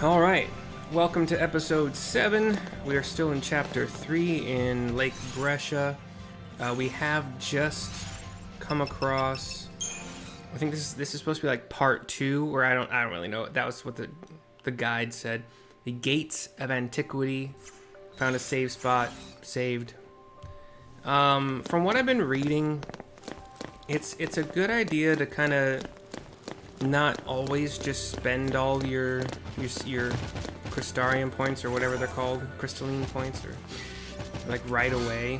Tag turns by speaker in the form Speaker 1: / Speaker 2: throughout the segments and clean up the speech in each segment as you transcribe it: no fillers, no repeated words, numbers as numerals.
Speaker 1: Alright, welcome to episode 7. We are still in chapter 3 in Lake Bresha. We have just come across, I think this is supposed to be like part 2, or I don't really know. That was what the guide said. The Gates of Antiquity. Found a save spot, saved. From what I've been reading, it's a good idea to kind of not always just spend all your crystarium points, or whatever they're called, crystalline points, or like right away,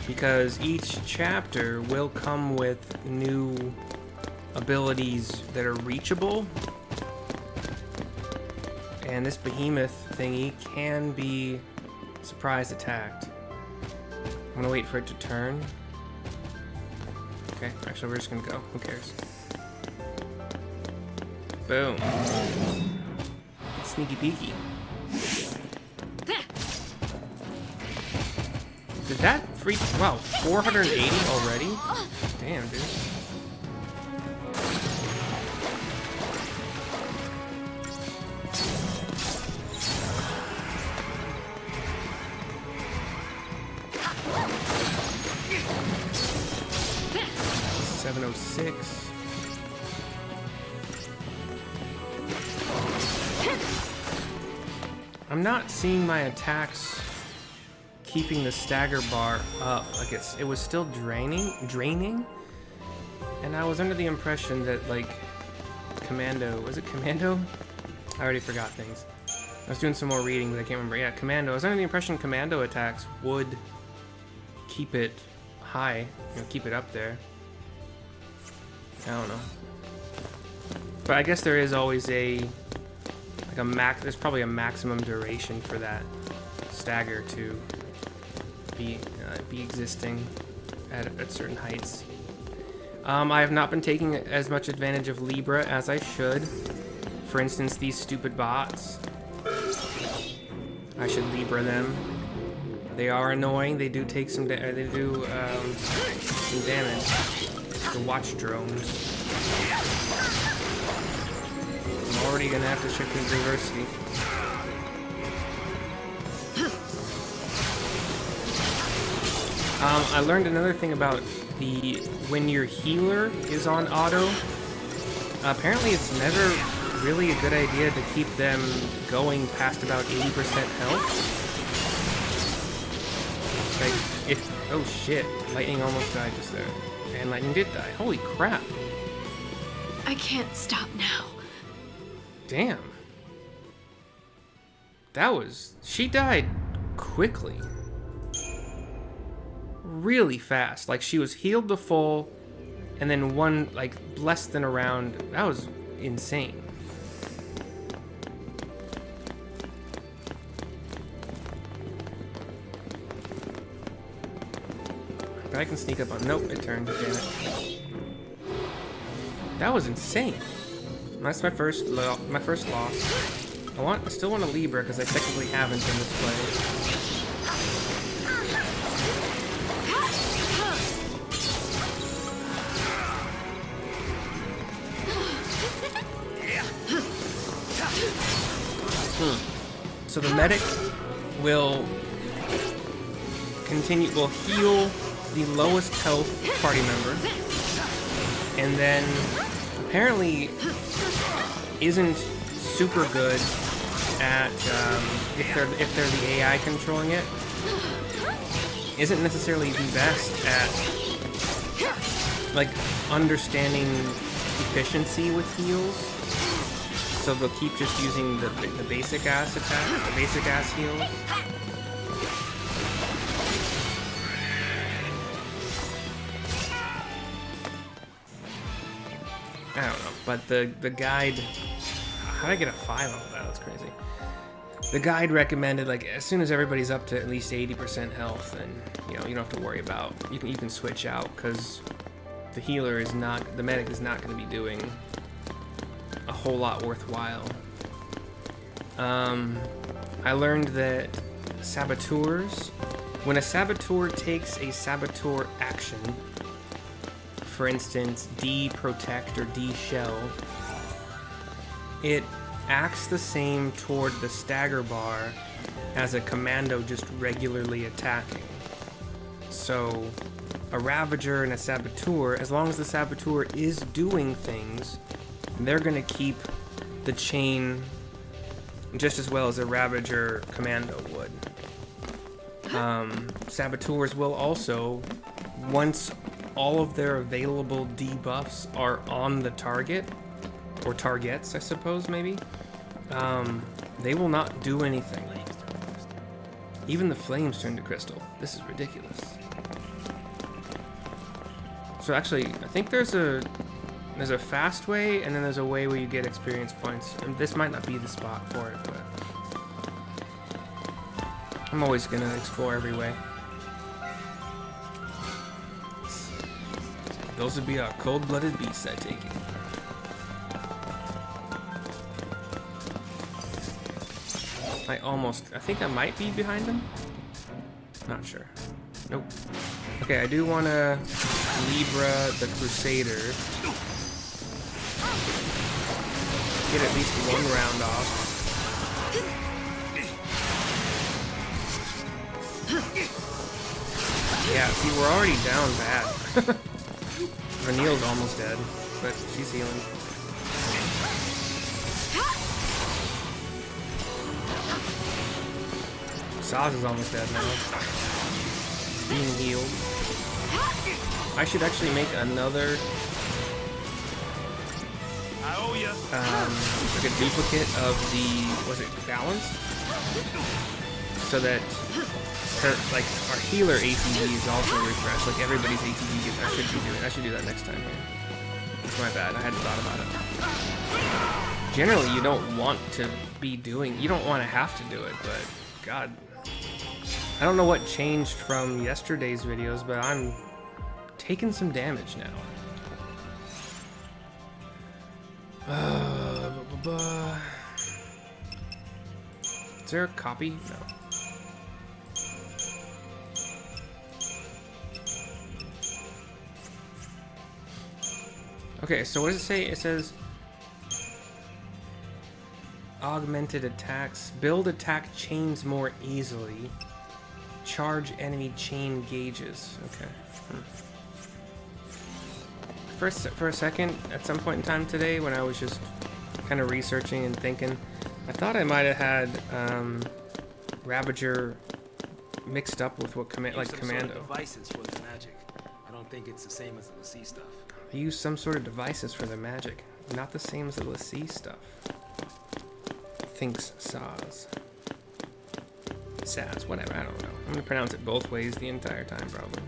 Speaker 1: because each chapter will come with new abilities that are reachable, and this behemoth thingy can be surprise attacked. I'm gonna wait for it to turn. Okay, actually we're just gonna go, who cares. Boom. Sneaky peeky. Did that freak? Wow, 480 already? Damn, dude. $706. I'm not seeing my attacks keeping the stagger bar up. Like it was still draining, and I was under the impression that like commando, was it commando? I already forgot things. I was doing some more reading, but I can't remember. Yeah, commando. I was under the impression commando attacks would keep it high, keep it up there. I don't know, but I guess there is always there's probably a maximum duration for that stagger to be existing at certain heights. I have not been taking as much advantage of Libra as I should. For instance, these stupid bots. I should Libra them. They are annoying. They do take some damage. The watch drones. I'm already gonna have to check his diversity. I learned another thing about when your healer is on auto. Apparently, it's never really a good idea to keep them going past about 80% health. Like oh shit, lightning almost died just there, and lightning did die. Holy crap!
Speaker 2: I can't stop now.
Speaker 1: Damn. She died quickly. Really fast. Like she was healed to full, and then one, like less than a round. That was insane. But I can sneak up on, nope, it turned, damn it. That was insane. That's my first loss. I still want a Libra because I technically haven't in this play. So the medic will heal the lowest health party member, and then apparently isn't super good at if they're the AI controlling it, isn't necessarily the best at like understanding efficiency with heals. So they'll keep just using the basic ass attack, the basic ass heals. I don't know, but the guide, how did I get a 5 off that? That's crazy. The guide recommended, like, as soon as everybody's up to at least 80% health, then you don't have to worry about, you can switch out, because the healer is not, the medic is not going to be doing a whole lot worthwhile. I learned that saboteurs, when a saboteur takes a saboteur action, for instance, de-protect or de-shell, it acts the same toward the stagger bar as a commando just regularly attacking. So a Ravager and a Saboteur, as long as the Saboteur is doing things, they're going to keep the chain just as well as a Ravager commando would. Saboteurs will also, once all of their available debuffs are on the target, or targets, I suppose, maybe, they will not do anything. Even the flames turn to crystal. This is ridiculous. So actually, I think there's a fast way, and then there's a way where you get experience points. And this might not be the spot for it, but I'm always gonna explore every way. Those would be our cold-blooded beasts, I take it. I think I might be behind them. Not sure. Nope. Okay, I do want to Libra the Crusader. Get at least one round off. Yeah, see, we're already down bad. Vanille's almost dead, but she's healing. Saz is almost dead now. Being healed. I should actually make another like a duplicate of the, was it Balance? So that her, like, our healer ATB is also refreshed. Like everybody's ATB gets, I should do that next time here. It's my bad, I hadn't thought about it. Generally you don't want to be doing, you don't want to have to do it, but God. I don't know what changed from yesterday's videos, but I'm taking some damage now. Is there a copy? No. Okay, so what does it say? It says augmented attacks. Build attack chains more easily. Charge enemy chain gauges. Okay. For a second, at some point in time today, when I was just kind of researching and thinking, I thought I might have had Ravager mixed up with what commando.
Speaker 3: Sort of devices for the magic. I don't think it's the same as the Lassie stuff.
Speaker 1: I use some sort of devices for the magic, not the same as the Lassie stuff. Thinks Saz. Saz, whatever, I don't know. I'm gonna pronounce it both ways the entire time, probably.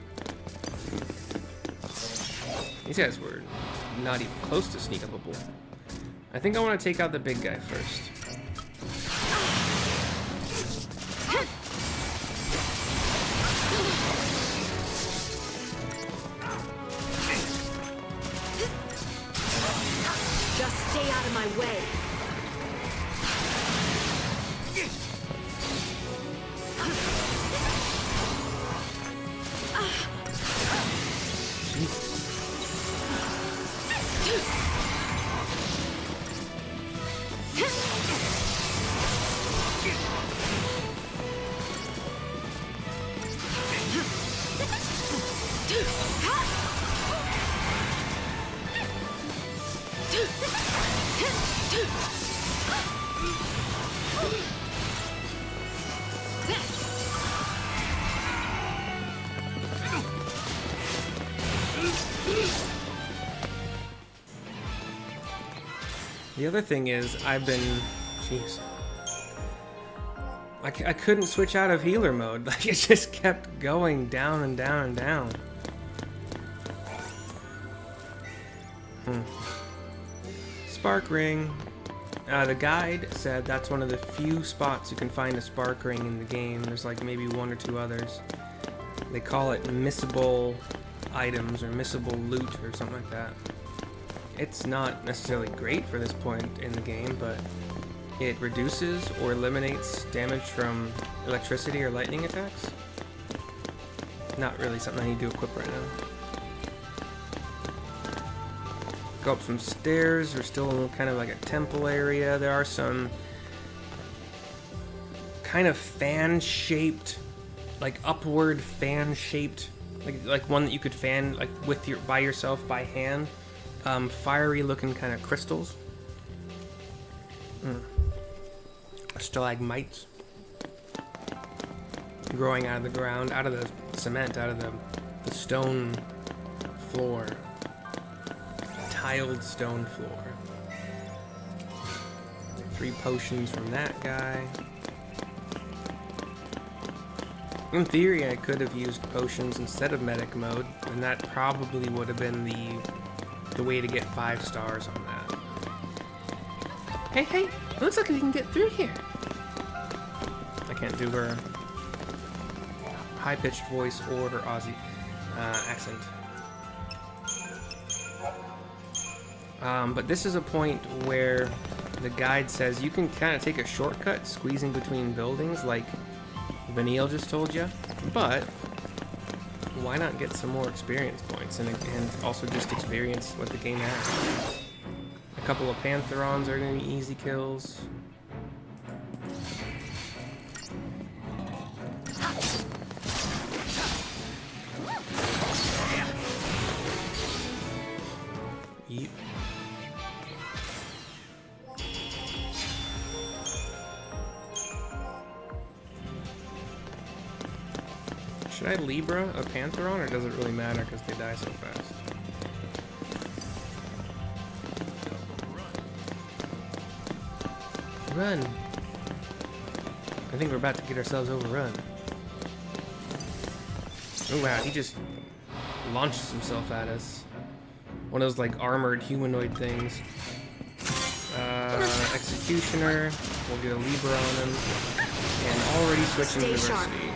Speaker 1: These guys were not even close to sneak upable. I think I want to take out the big guy first.
Speaker 2: Just stay out of my way.
Speaker 1: The other thing is, I've been, jeez, I couldn't switch out of healer mode. Like, it just kept going down and down and down. Spark ring. The guide said that's one of the few spots you can find a spark ring in the game. There's like maybe one or two others. They call it missable items or missable loot or something like that. It's not necessarily great for this point in the game, but it reduces or eliminates damage from electricity or lightning attacks. Not really something I need to equip right now. Go up some stairs. We're still in kind of like a temple area. There are some kind of fan-shaped, like upward fan-shaped, like one that you could fan like with by yourself by hand. Fiery-looking kind of crystals. Stalagmites growing out of the ground, out of the cement, out of the stone floor. Tiled stone floor. 3 potions from that guy. In theory, I could have used potions instead of medic mode, and that probably would have been the way to get 5 stars on that. Hey, it looks like we can get through here. I can't do her high-pitched voice or her Aussie accent. But this is a point where the guide says you can kind of take a shortcut squeezing between buildings like Vanille just told you, but why not get some more experience points and also just experience what the game has. A couple of Pantherons are going to be easy kills. Yeep. Should I Libra a Pantheron, or does it really matter because they die so fast? Run! I think we're about to get ourselves overrun. Oh wow, he just launches himself at us. One of those like armored humanoid things. Executioner. We'll get a Libra on him. And already switching to diversity.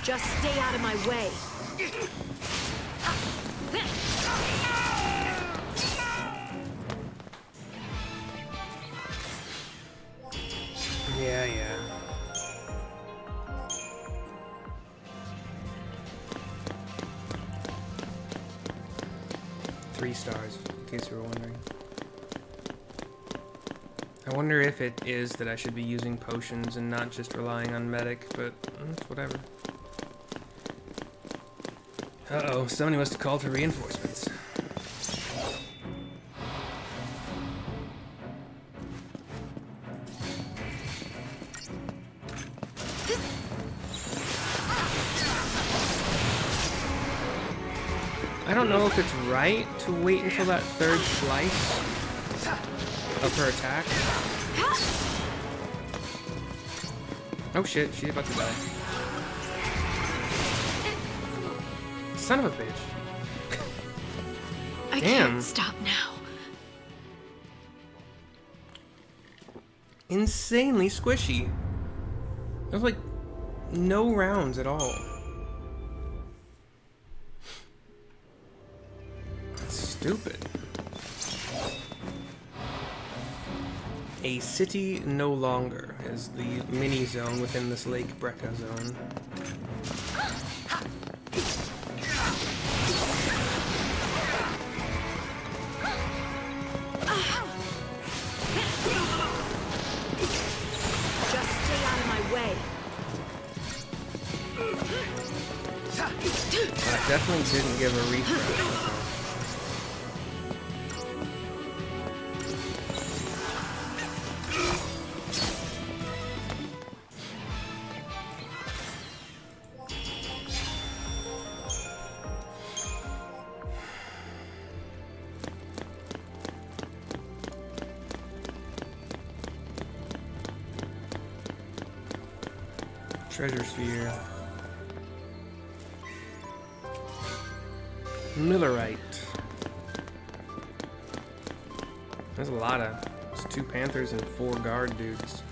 Speaker 2: Just stay out of my way.
Speaker 1: Yeah. 3 stars, in case you were wondering. I wonder if it is that I should be using potions and not just relying on medic, but it's whatever. Uh-oh, somebody must have called for reinforcements. I don't know if it's right to wait until that 3rd slice of her attack. Oh shit, she's about to die. Son of a bitch.
Speaker 2: I can't stop now.
Speaker 1: Insanely squishy. There's like no rounds at all. That's stupid. A city no longer is the mini zone within this Lake Bresha zone.
Speaker 2: Just stay out of my way.
Speaker 1: I definitely didn't give a refresh. Treasure sphere. Millerite. There's a lot of... There's 2 panthers and 4 guard dudes.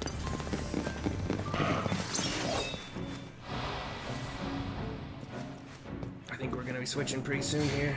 Speaker 1: I think we're gonna be switching pretty soon here.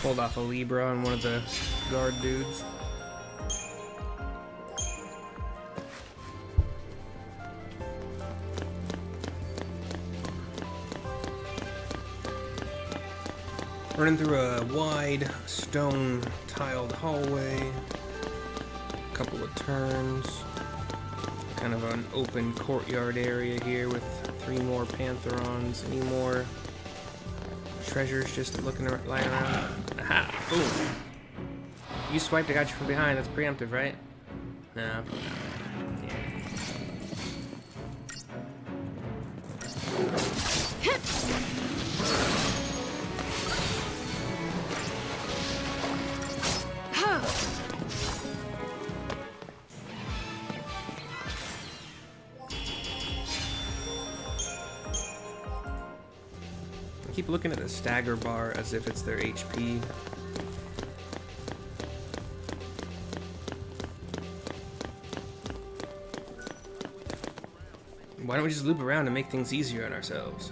Speaker 1: Pulled off a Libra on one of the guard dudes. Running through a wide stone tiled hallway. A couple of turns. Kind of an open courtyard area here with 3 more Pantherons. Any more treasures just looking lying around? Aha! Boom! You swiped, I got you from behind. That's preemptive, right? No. Keep looking at the stagger bar as if it's their HP. Why don't we just loop around and make things easier on ourselves?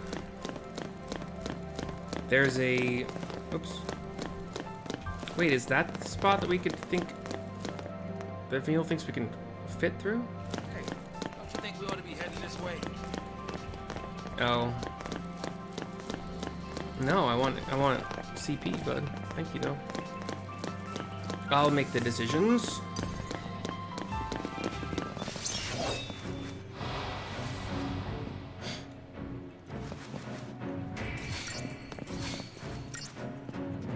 Speaker 1: There's a... Oops. Wait, is that the spot that we could think... that Vanille thinks we can fit through?
Speaker 3: Hey, don't you think we ought to be heading this way?
Speaker 1: Oh. No, I want CP, bud. Thank you, though. I'll make the decisions.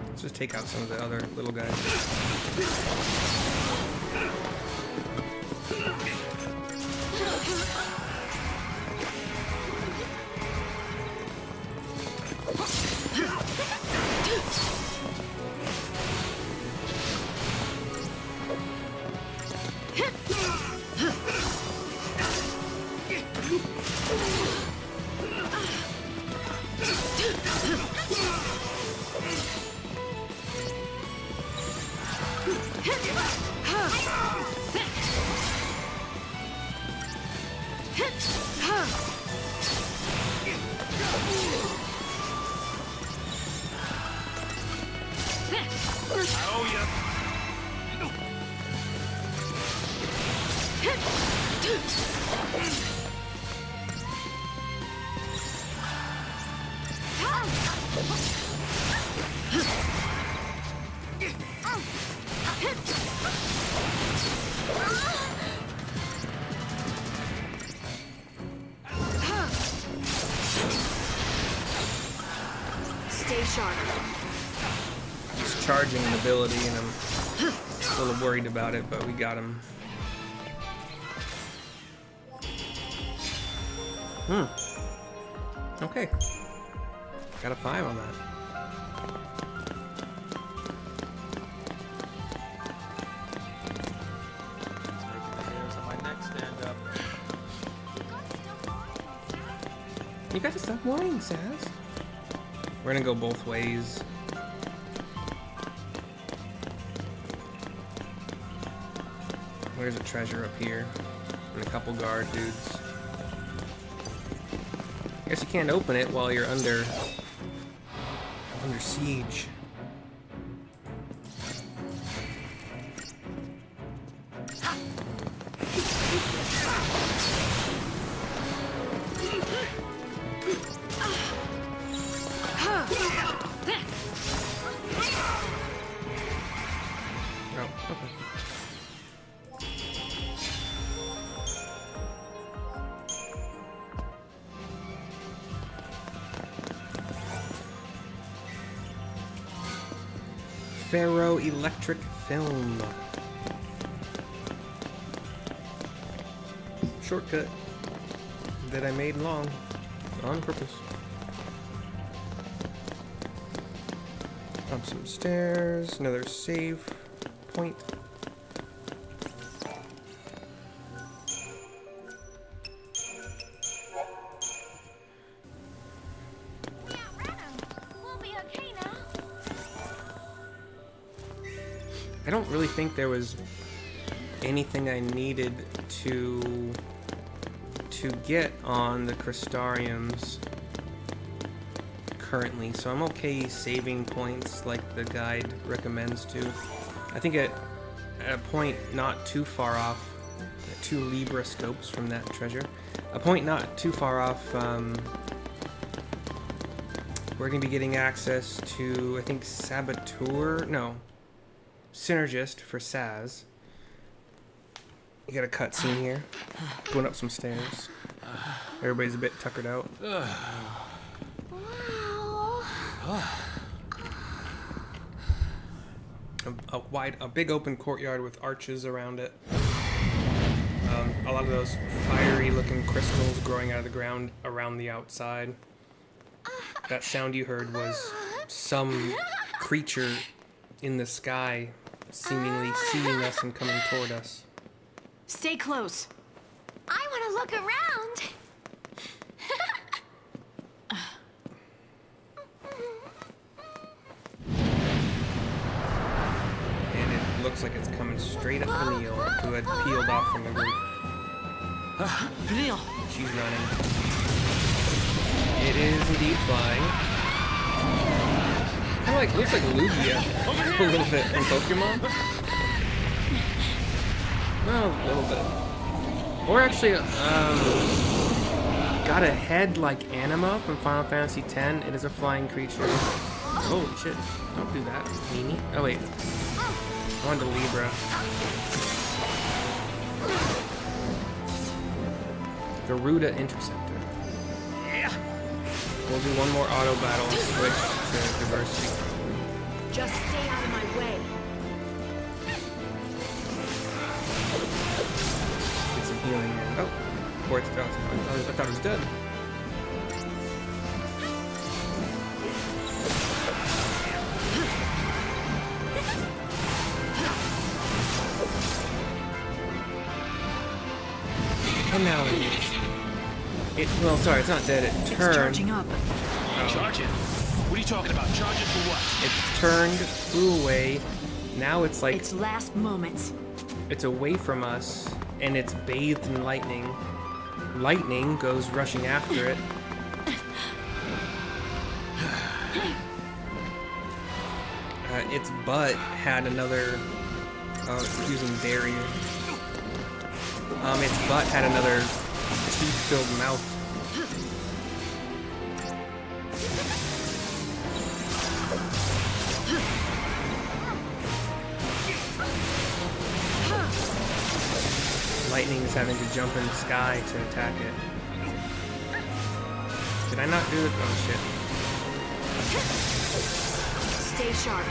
Speaker 1: Let's just take out some of the other little guys. He's charging an ability, and I'm a little worried about it, but we got him. Okay. Got a 5 on that.
Speaker 3: It's making the hair
Speaker 1: You gotta stop whining, Saz. We're gonna go both ways. There's a treasure up here. And a couple guard dudes. I guess you can't open it while you're under siege. Oh, okay. Ferroelectric film. Shortcut that I made long on purpose. Up some stairs, another save point. I don't really think there was anything I needed to get on the Crystariums currently, so I'm okay saving points like the guide recommends to. I think at a point not too far off, 2 Libra scopes from that treasure, a point not too far off, we're going to be getting access to, I think, Saboteur, no, Synergist for Saz. You got a cutscene here, going up some stairs. Everybody's a bit tuckered out. A big open courtyard with arches around it. A lot of those fiery-looking crystals growing out of the ground around the outside. That sound you heard was some creature in the sky seemingly seeing us and coming toward us.
Speaker 2: Stay close.
Speaker 4: I want to look around.
Speaker 1: And it looks like it's coming straight up to Neil, who had peeled off from the group.
Speaker 3: Neil!
Speaker 1: She's running. It is indeed flying. Kind of like, looks like Lugia a little bit from Pokemon. Well, a little bit. Or actually, got a head like Anima from Final Fantasy X. It is a flying creature. Holy shit. Don't do that, Mimi. Oh, wait. On to Libra. Garuda Interceptor. We'll do one more auto battle and switch to diversity.
Speaker 2: Just stay out of my way.
Speaker 1: Get some healing in. Oh, Quartz drops. I thought it was dead. And now it is. Well, sorry, it's not dead. It turned.
Speaker 2: It's charging up.
Speaker 3: Charge it? What are you talking about? Charge it for what?
Speaker 1: It turned, flew away. Now it's like
Speaker 2: Its last moments.
Speaker 1: it's away from us, and it's bathed in lightning. Lightning goes rushing after it. Its butt had another. Oh, it's using barrier. Its butt had another teeth-filled mouth. Lightning is having to jump in the sky to attack it. Did I not do it? Oh shit.
Speaker 2: Stay sharp.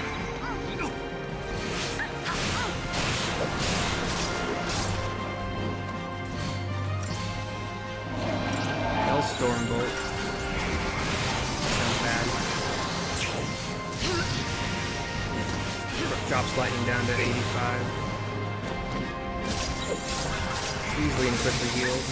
Speaker 1: Hellstorm bolt. Sounds bad. Drops lightning down to 85. Easily and quickly healed.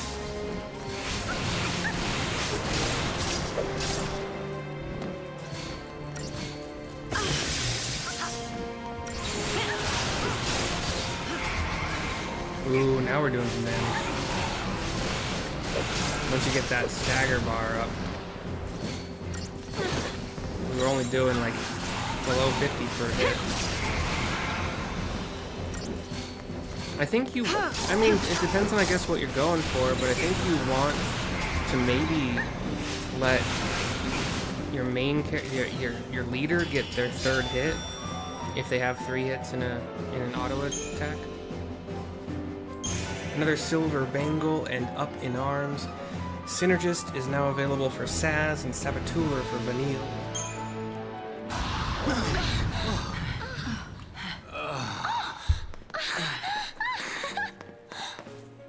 Speaker 1: Oh, now we're doing some damage. Once you get that stagger bar up. We were only doing like below 50 per hit. I think you, I mean, it depends on, I guess, what you're going for, but I think you want to maybe let your main, your leader get their 3rd hit if they have 3 hits in an auto attack. Another silver bangle and up in arms. Synergist is now available for Saz and Saboteur for Vanille.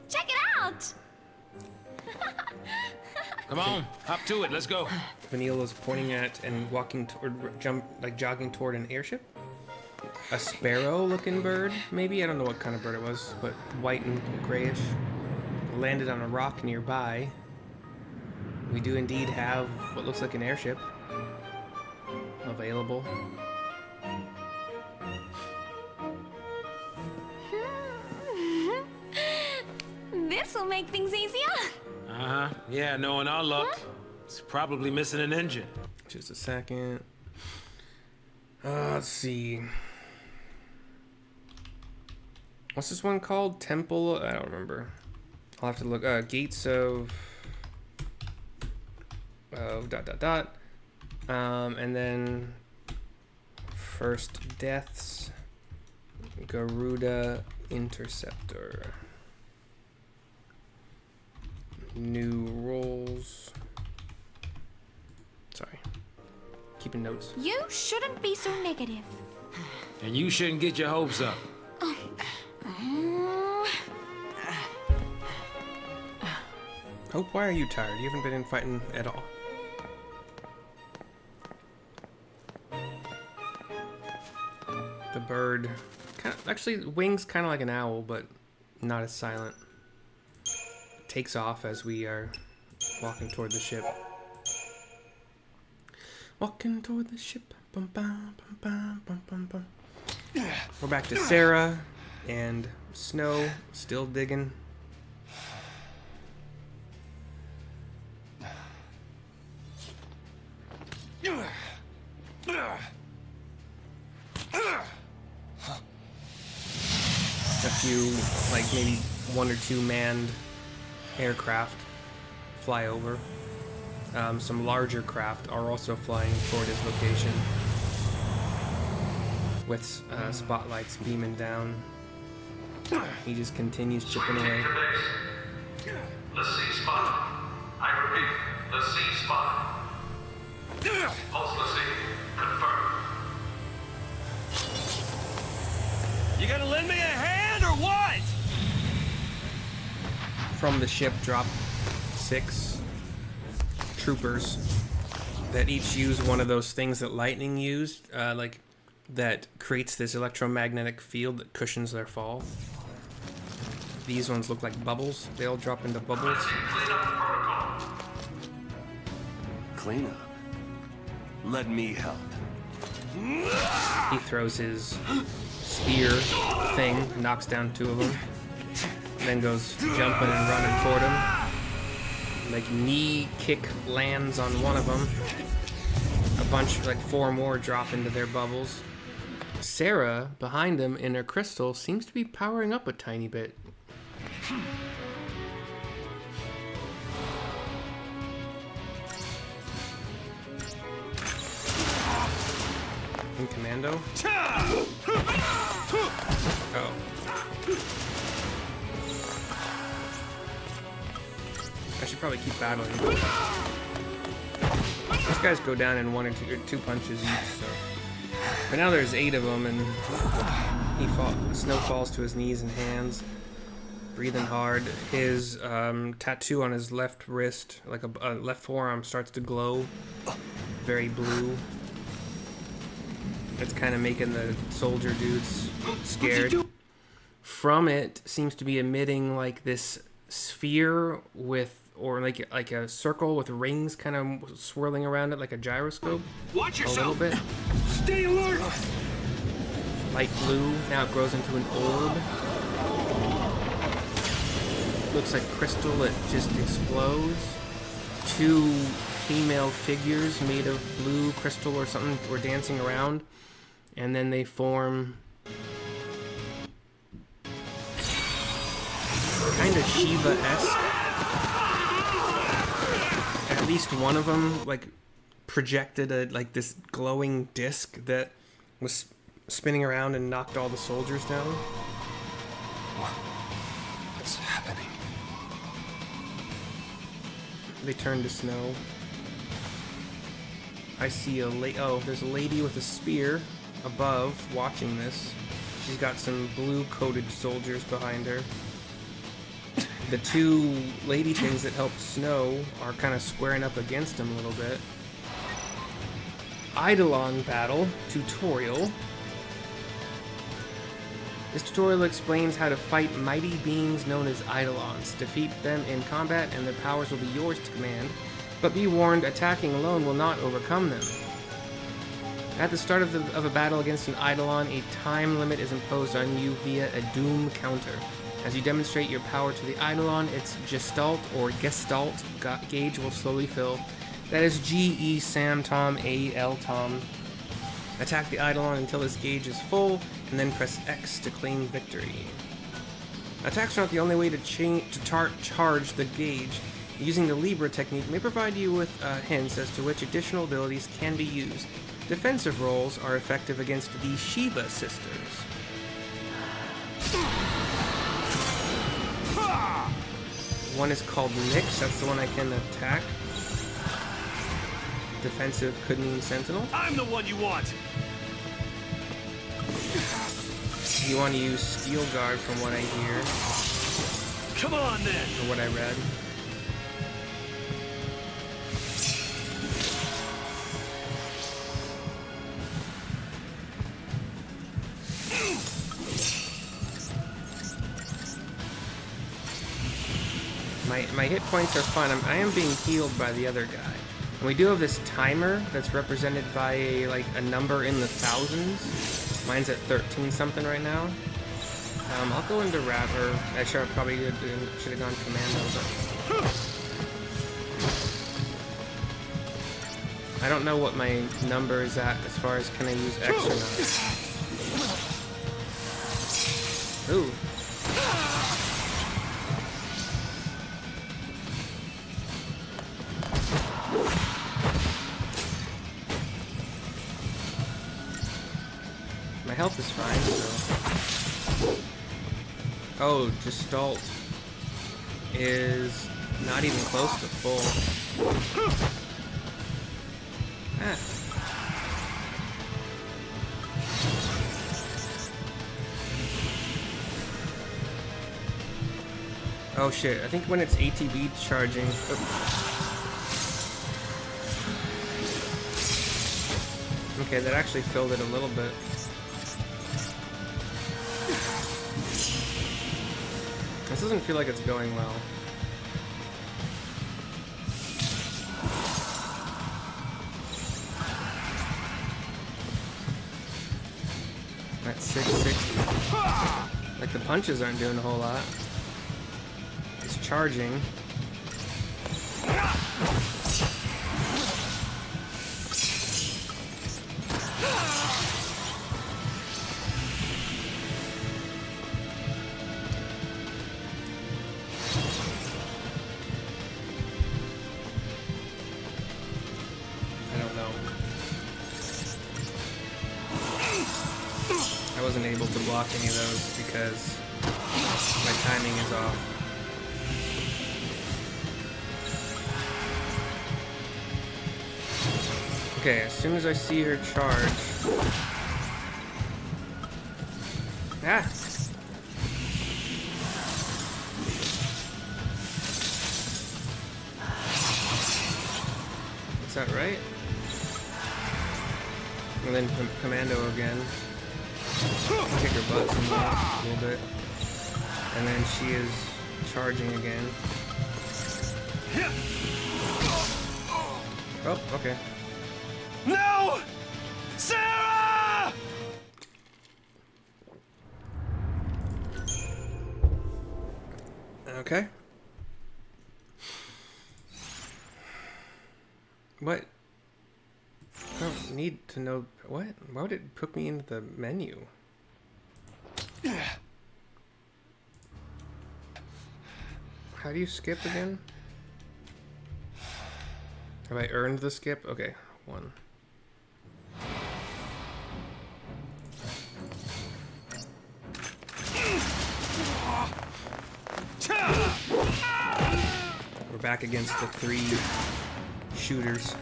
Speaker 4: Check it out!
Speaker 3: Come on, hop to it. Let's go.
Speaker 1: Vanille is pointing at and walking toward, jogging toward an airship. A sparrow-looking bird, maybe? I don't know what kind of bird it was, but white and grayish. Landed on a rock nearby. We do indeed have what looks like an airship available.
Speaker 4: This'll make things easier.
Speaker 3: Uh-huh. Yeah, knowing our luck, it's probably missing an engine.
Speaker 1: Just a second. Let's see. What's this one called? Temple? I don't remember. I'll have to look. Gates of and then first deaths. Garuda Interceptor. New roles. Sorry. Keeping notes.
Speaker 4: You shouldn't be so negative.
Speaker 3: And you shouldn't get your hopes up.
Speaker 1: Hope, why are you tired? You haven't been in fighting at all. The bird, actually, wings kind of like an owl, but not as silent. Takes off as we are walking toward the ship. Walking toward the ship. Bum, bum, bum, bum, bum, bum, bum. We're back to Sarah and Snow, still digging. A few, like maybe 1 or 2 manned aircraft fly over. Some larger craft are also flying toward his location with spotlights beaming down. He just continues chipping away.
Speaker 5: The C spot. I repeat, the C spot. Pulse the C. Confirmed.
Speaker 6: You gonna lend me a hand or what?
Speaker 1: From the ship drop 6 troopers that each use one of those things that lightning used, like that creates this electromagnetic field that cushions their fall. These ones look like bubbles. They all drop into bubbles.
Speaker 6: Clean up. Let me help.
Speaker 1: He throws his spear thing, knocks down 2 of them, then goes jumping and running toward him. Like knee kick lands on one of them. A bunch, like 4 more drop into their bubbles. Sarah, behind him in her crystal, seems to be powering up a tiny bit. In commando? Oh. I should probably keep battling. These guys go down in 1 or 2 punches each, so. But now there's 8 of them, and Snow falls to his knees and hands, breathing hard. His tattoo on his left wrist, like a left forearm, starts to glow, very blue. It's kind of making the soldier dudes scared. From it seems to be emitting like this sphere with, or like a circle with rings kind of swirling around it like a gyroscope.
Speaker 6: Watch yourself.
Speaker 1: A little bit.
Speaker 6: Stay alert.
Speaker 1: Light blue. Now it grows into an orb. looks like crystal that just explodes. 2 female figures made of blue crystal or something were dancing around, and then they form kind of Shiva-esque. At least one of them like projected like this glowing disc that was spinning around and knocked all the soldiers down.
Speaker 7: What's happening?
Speaker 1: They turn to snow. I see there's a lady with a spear above watching this. She's got some blue-coated soldiers behind her. The 2 lady things that help Snow are kind of squaring up against him a little bit. Eidolon battle tutorial. This tutorial explains how to fight mighty beings known as Eidolons. Defeat them in combat and their powers will be yours to command, but be warned, attacking alone will not overcome them. At the start of a battle against an Eidolon, a time limit is imposed on you via a doom counter. As you demonstrate your power to the Eidolon, its Gestalt or Gestalt gauge will slowly fill. That is G-E Sam Tom A-L Tom. Attack the Eidolon until this gauge is full, and then press X to claim victory. Attacks are not the only way to charge the gauge. Using the Libra technique may provide you with hints as to which additional abilities can be used. Defensive roles are effective against the Shiva sisters. One is called Nyx, that's the one I can attack. Defensive could mean Sentinel.
Speaker 6: I'm the one you want.
Speaker 1: You want to use Steel Guard from what I hear,
Speaker 6: Come on then.
Speaker 1: or what I read. My hit points are fine. I am being healed by the other guy. And we do have this timer that's represented by a number in the thousands. Mine's at 13 something right now. I'll go into Rapper. Actually, I probably should have gone Commando, but I don't know what my number is at as far as can I use X or not. Ooh. My health is fine, so... Oh, Gestalt is not even close to full. Ah. Oh shit, I think when it's ATB charging... Okay, that actually filled it a little bit. This doesn't feel like it's going well. That's 660. Like the punches aren't doing a whole lot. It's charging. I wasn't able to block any of those because my timing is off. Okay, as soon as I see her charge... Ah! Is that right? And then Commando again. Kick her butt some more, a little bit. And then she is charging again. Oh, okay.
Speaker 6: No! Sarah!
Speaker 1: Okay. What? I don't need to know what? Why would it put me into the menu? How do you skip again? Have I earned the skip? Okay, 1. We're back against the 3 shooters.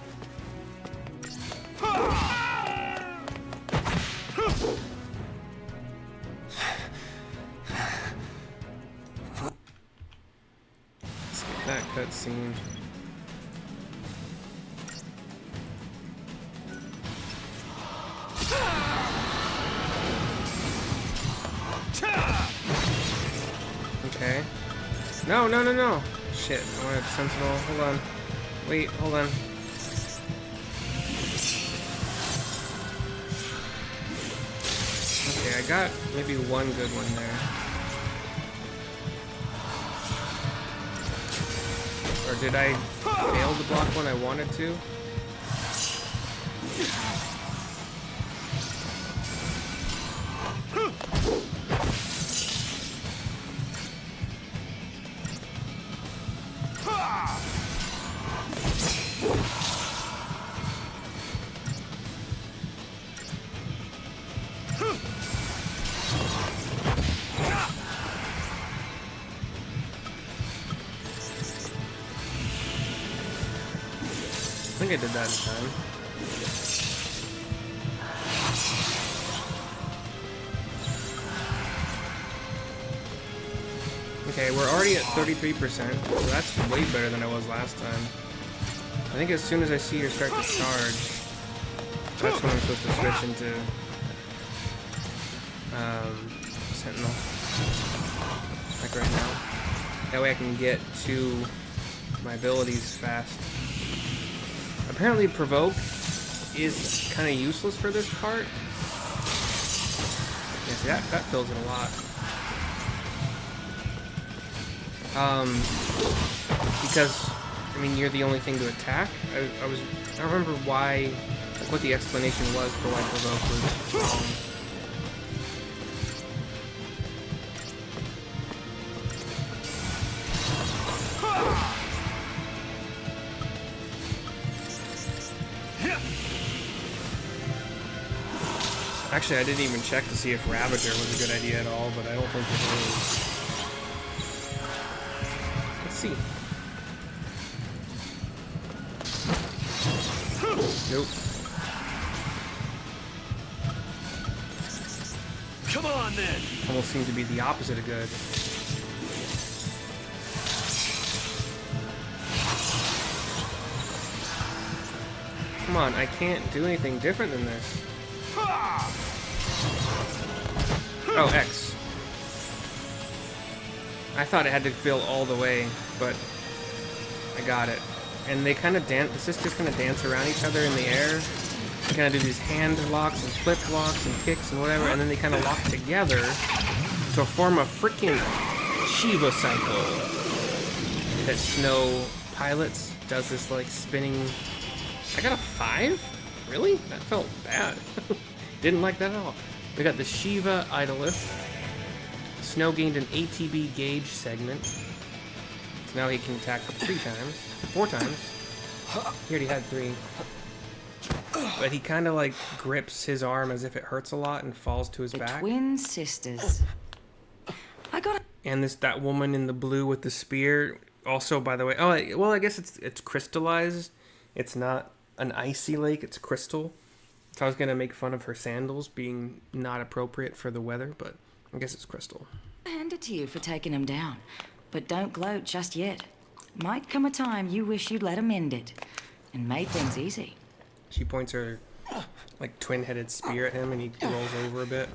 Speaker 1: Skip that cutscene. Okay. No, no, no, no. Shit, I want to sentinel. Hold on. Wait, hold on. Okay, I got maybe one good one there. Or did I fail to block one I wanted to? I think I did that in time. Okay, we're already at 33%, so that's way better than I was last time. I think as soon as I see her start to charge, that's when I'm supposed to switch into Sentinel. Like right now. That way I can get to my abilities fast. Apparently Provoke is kind of useless for this part. Yeah, see, that fills it a lot. Because, I mean, you're the only thing to attack. I don't remember why, like, what the explanation was for why Provoke was Actually, I didn't even check to see if Ravager was a good idea at all, but I don't think it is. Let's see. Nope.
Speaker 6: Come on, then.
Speaker 1: Almost seems to be the opposite of good. Come on, I can't do anything different than this. Oh, X. I thought it had to fill all the way, but I got it. And they kind of dance, the sisters kind of dance around each other in the air. They kind of do these hand locks and flip locks and kicks and whatever, and then they kind of lock together to form a freaking Shiva cycle that Snow pilots. Does this like spinning. I got a 5? Really? That felt bad. Didn't like that at all. We got the Shiva Eidolon. Snow gained an ATB gauge segment. So now he can attack 4 times. He already had 3. But he kind of like grips his arm as if it hurts a lot and falls to his back.
Speaker 7: Twin sisters. I got it.
Speaker 1: And that woman in the blue with the spear. Also, by the way, oh well, I guess it's crystallized. It's not an icy lake. It's crystal. So I was gonna make fun of her sandals being not appropriate for the weather, but I guess it's crystal.
Speaker 7: I hand it to you for taking him down, but don't gloat just yet. Might come a time you wish you'd let him end it, and made things easy.
Speaker 1: She points her like twin-headed spear at him, and he rolls over a bit.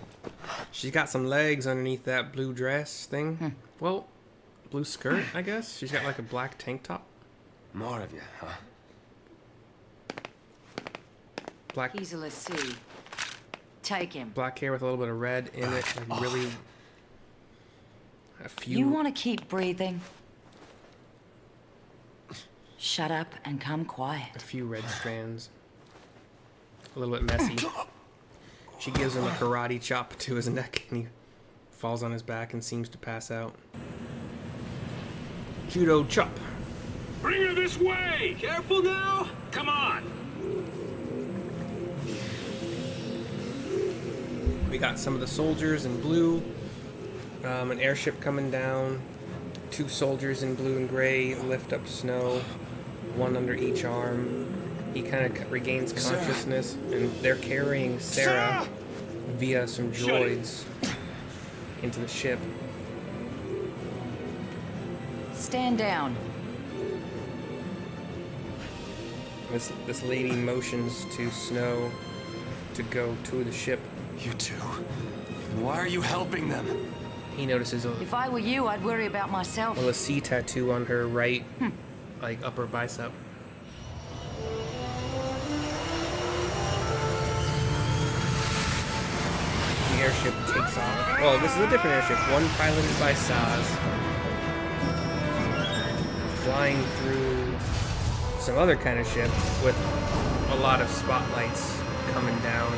Speaker 1: She's got some legs underneath that blue dress thing. Well, blue skirt, I guess. She's got like a black tank top.
Speaker 6: More of you, huh?
Speaker 1: Black.
Speaker 7: He's a lassie. Take him.
Speaker 1: Black hair with a little bit of red in it, like really a few.
Speaker 7: You want to keep breathing? shut up and come
Speaker 1: A
Speaker 7: quiet.
Speaker 1: few red strands. A little bit messy. She gives him a karate chop to his neck, and he falls on his back and seems to pass out. Judo chop.
Speaker 6: Bring her this way! Careful now! Come on!
Speaker 1: We got some of the soldiers in blue, an airship coming down, 2 soldiers in blue and gray lift up Snow, 1 under each arm. He kind of regains consciousness, and they're carrying Sarah via some droids into the ship.
Speaker 7: Stand down.
Speaker 1: This lady motions to Snow to go to the ship.
Speaker 8: You two. Why are you helping them?
Speaker 1: He notices
Speaker 7: If I were you, I'd worry about myself.
Speaker 1: a C tattoo on her right, like upper bicep. The airship takes off. Oh, this is a different airship. One piloted by Saz, flying through some other kind of ship with a lot of spotlights coming down.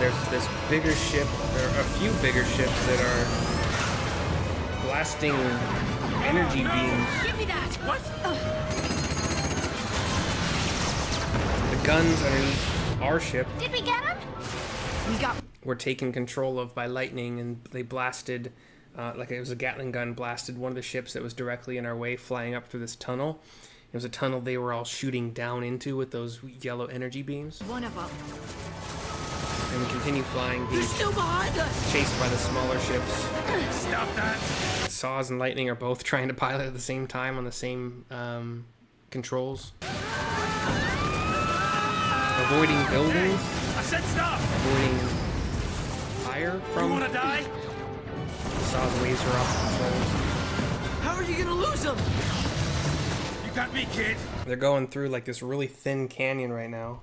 Speaker 1: There's this bigger ship, there are a few bigger ships that are blasting energy beams.
Speaker 2: Give me that! What?
Speaker 1: The guns underneath our ship
Speaker 4: Did we get him?
Speaker 2: We got...
Speaker 1: were taken control of by lightning, and they blasted, like it was a Gatling gun, blasted one of the ships that was directly in our way, flying up through this tunnel. It was a tunnel they were all shooting down into with those yellow energy beams.
Speaker 2: One of them.
Speaker 1: And we continue flying, being
Speaker 2: Still behind us!
Speaker 1: chased by the smaller ships.
Speaker 3: Stop that!
Speaker 1: Saws and Lightning are both trying to pilot at the same time on the same controls. Avoiding buildings,
Speaker 6: I said stop!
Speaker 1: avoiding fire
Speaker 6: You
Speaker 1: from.
Speaker 6: wanna die?
Speaker 1: Saws waves her off the controls.
Speaker 6: How are you gonna lose them? You got me, kid.
Speaker 1: They're going through like this really thin canyon right now.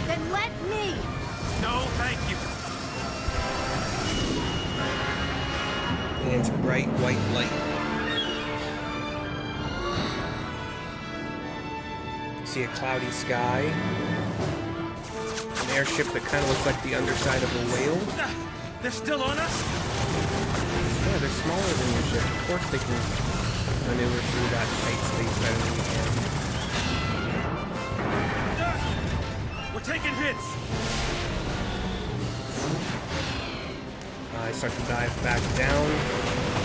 Speaker 2: Then let me!
Speaker 6: No, thank you.
Speaker 1: And it's bright white light. See a cloudy sky. An airship that kind of looks like the underside of a whale.
Speaker 6: They're still on us?
Speaker 1: Yeah, they're smaller than your ship. Of course they can maneuver through that tight space better than we can.
Speaker 6: We're taking hits.
Speaker 1: I start to dive back down.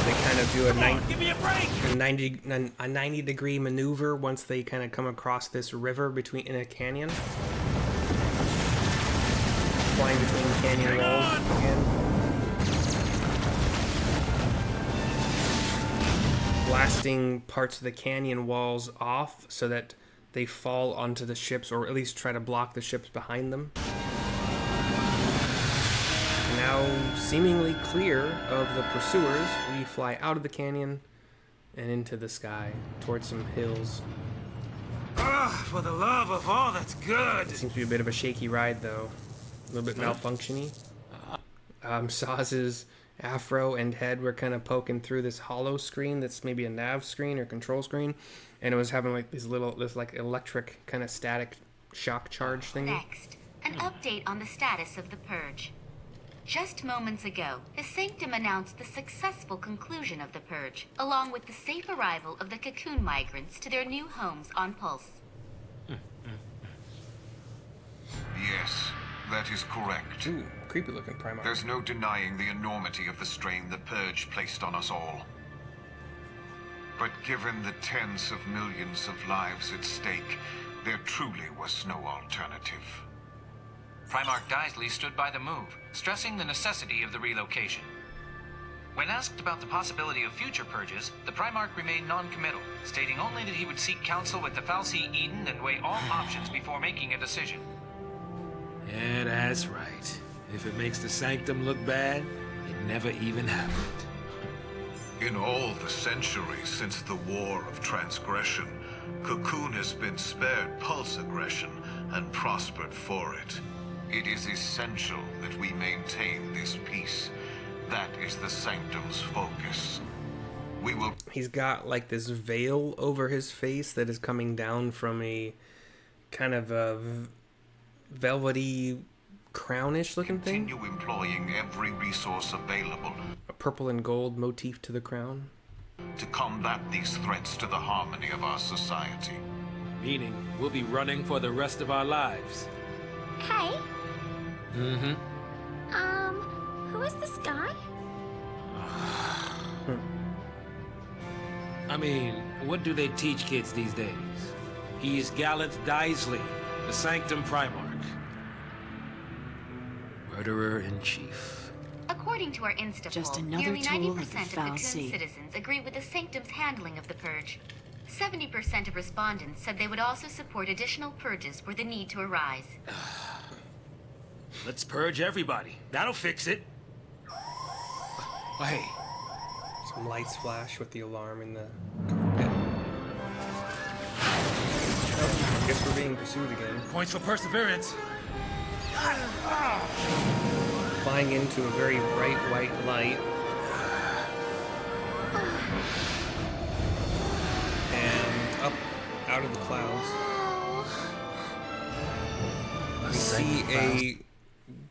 Speaker 1: They kind of do
Speaker 6: Give me a break.
Speaker 1: a 90-degree maneuver once they kind of come across this river in a canyon. Flying between canyon walls again. Blasting parts of the canyon walls off so that they fall onto the ships, or at least try to block the ships behind them. Now seemingly clear of the pursuers, we fly out of the canyon and into the sky towards some hills.
Speaker 6: Ah, for the love of all that's good.
Speaker 1: It seems to be a bit of a shaky ride, though. A little bit malfunctiony. Saz's afro and head were kind of poking through this hollow screen that's maybe a nav screen or control screen, and it was having like this like electric kind of static shock charge thing.
Speaker 9: Next, an update on the status of the purge. Just moments ago, the Sanctum announced the successful conclusion of the purge, along with the safe arrival of the cocoon migrants to their new homes on Pulse.
Speaker 5: Yes, that is correct.
Speaker 1: Ooh, creepy looking Primarch.
Speaker 5: There's no denying the enormity of the strain the Purge placed on us all. But given the tens of millions of lives at stake, there truly was no alternative.
Speaker 10: Primarch Daisley stood by the move, stressing the necessity of the relocation. When asked about the possibility of future purges, the Primarch remained non-committal, stating only that he would seek counsel with the Fal'Cie Eden and weigh all options before making a decision.
Speaker 3: Yeah, that's right. If it makes the Sanctum look bad, it never even happened.
Speaker 5: In all the centuries since the War of Transgression, Cocoon has been spared pulse aggression and prospered for it. It is essential that we maintain this peace. That is the Sanctum's focus. We will...
Speaker 1: He's got like this veil over his face that is coming down from a kind of a velvety, crownish looking thing.
Speaker 5: Continue employing every resource available
Speaker 1: A purple and gold motif to the crown.
Speaker 5: to combat these threats to the harmony of our society.
Speaker 3: Meaning, we'll be running for the rest of our lives.
Speaker 4: Hey,
Speaker 3: Mm-hmm.
Speaker 4: who is this guy?
Speaker 3: I mean, what do they teach kids these days? He's Gallant Daisley, the Sanctum Primarch. Murderer-in-Chief.
Speaker 9: According to our Insta
Speaker 7: Just
Speaker 9: poll,
Speaker 7: another
Speaker 9: nearly
Speaker 7: tool of
Speaker 9: 90%
Speaker 7: the
Speaker 9: of the
Speaker 7: foul
Speaker 9: Coon
Speaker 7: sea.
Speaker 9: citizens agree with the Sanctum's handling of the Purge. 70% of respondents said they would also support additional purges were the need to arise.
Speaker 3: Let's purge everybody. That'll fix it. Oh, hey.
Speaker 1: Some lights flash with the alarm in the cockpit. Oh, I guess we're being pursued again.
Speaker 3: Points for perseverance.
Speaker 1: Flying into a very bright white light. And up out of the clouds. We see a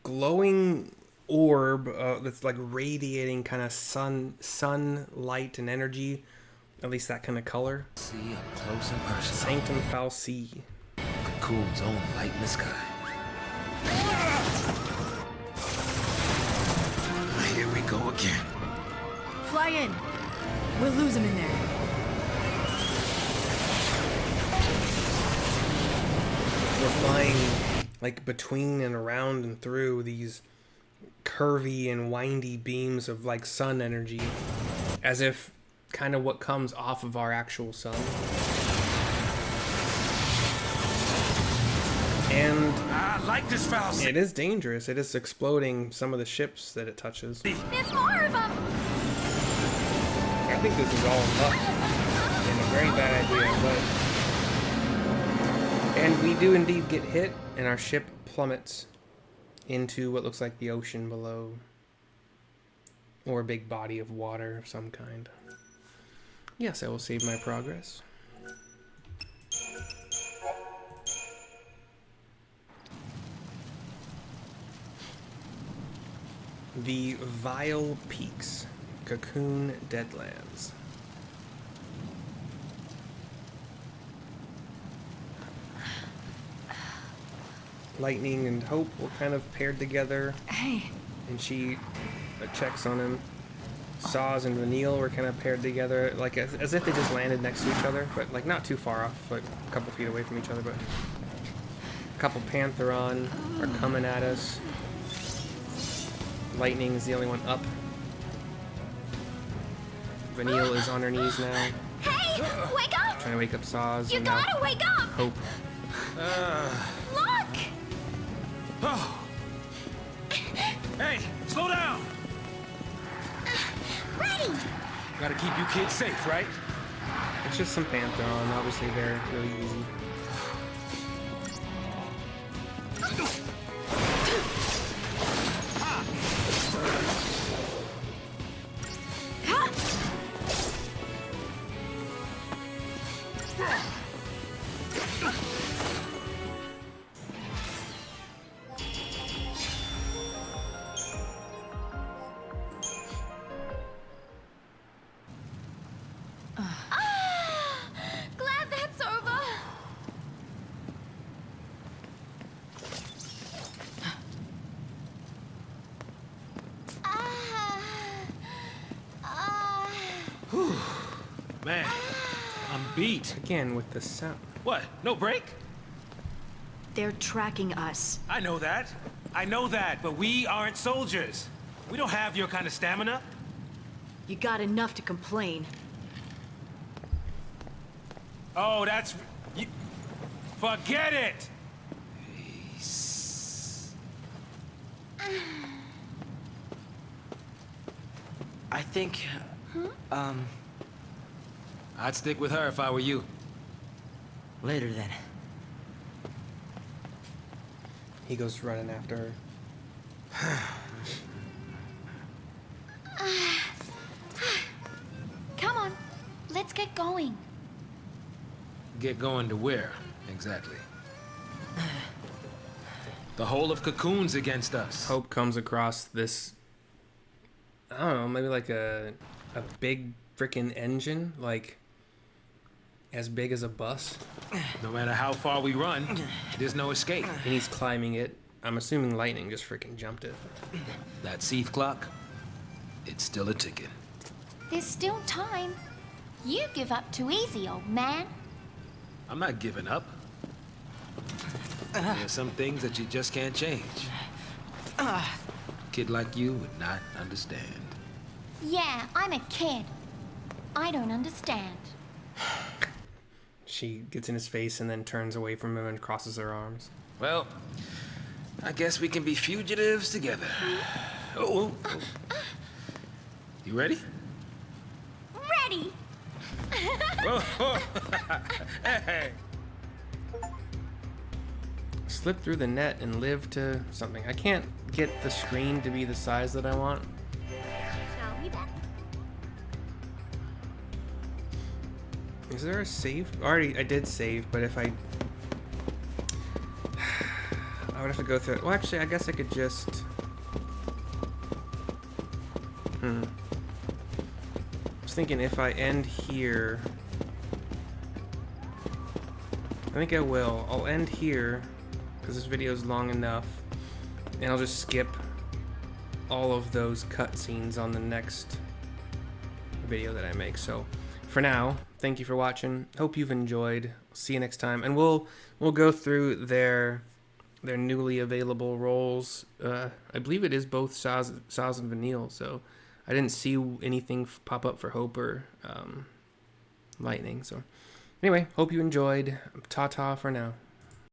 Speaker 1: glowing orb that's like radiating kind of sunlight and energy. At least that kind of color.
Speaker 3: See up close and personal.
Speaker 1: Sanctum Falsi.
Speaker 3: Cocoon's own light in the sky. Here we go again.
Speaker 2: Fly in. We'll lose him in there.
Speaker 1: We're flying like between and around and through these curvy and windy beams of like sun energy, as if kind of what comes off of our actual sun. And
Speaker 3: I like this foul.
Speaker 1: it is dangerous. It is exploding some of the ships that it touches.
Speaker 4: There's more of them.
Speaker 1: I think this is all luck and a very bad idea, but... And we do indeed get hit, and our ship plummets into what looks like the ocean below. Or a big body of water of some kind. Yes, I will save my progress. The Vile Peaks, Cocoon Deadlands. Lightning and Hope were kind of paired together,
Speaker 7: Hey,
Speaker 1: and she checks on him. Saws and Vanille were kind of paired together, like as if they just landed next to each other, but like not too far off, like a couple feet away from each other. But a couple Pantheron are coming at us. Lightning is the only one up. Vanille is on her knees now,
Speaker 4: Hey, wake up!
Speaker 1: trying to wake up Saws.
Speaker 4: You
Speaker 1: and now
Speaker 4: gotta wake up!
Speaker 1: Hope.
Speaker 4: Look!
Speaker 3: Oh. Hey, slow down.
Speaker 4: Ready!
Speaker 3: Gotta keep you kids safe, right?
Speaker 1: It's just some Pantheron. Obviously, they're really easy.
Speaker 4: Glad that's over.
Speaker 3: Man, I'm beat.
Speaker 1: Again with the sound.
Speaker 3: What? No break?
Speaker 2: They're tracking us.
Speaker 3: I know that. I know that, but we aren't soldiers. We don't have your kind of stamina.
Speaker 2: You got enough to complain.
Speaker 3: Oh, that's... You, forget it!
Speaker 11: I think,
Speaker 3: I'd stick with her if I were you.
Speaker 11: later then.
Speaker 1: He goes running after her.
Speaker 4: Come on. get going.
Speaker 3: Get going to where, exactly? The whole of Cocoon's against us.
Speaker 1: Hope comes across this, I don't know, maybe like a big freaking engine, like as big as a bus.
Speaker 3: No matter how far we run, there's no escape.
Speaker 1: And he's climbing it. I'm assuming lightning just freaking jumped it.
Speaker 3: That Seath clock, it's still a ticking.
Speaker 4: There's still time. You give up too easy, old man.
Speaker 3: I'm not giving up. There are some things that you just can't change. A kid like you would not understand.
Speaker 4: Yeah, I'm a kid. I don't understand.
Speaker 1: She gets in his face and then turns away from him and crosses her arms.
Speaker 3: Well, I guess we can be fugitives together. Oh. You ready?
Speaker 4: Ready!
Speaker 3: Hey.
Speaker 1: Slip through the net and live to something. I can't get the screen to be the size that I want.
Speaker 4: Shall we then?
Speaker 1: Is there a save? Already, I did save, but if I would have to go through it. Well, actually, I guess I could just... I was thinking if I end here... I think I will. I'll end here, because this video is long enough, and I'll just skip all of those cutscenes on the next video that I make. So, for now, thank you for watching. Hope you've enjoyed. See you next time, and we'll go through their newly available roles. I believe it is both Saz and Vanille, so I didn't see anything pop up for Hope or Lightning. So anyway, hope you enjoyed. Ta-ta for now.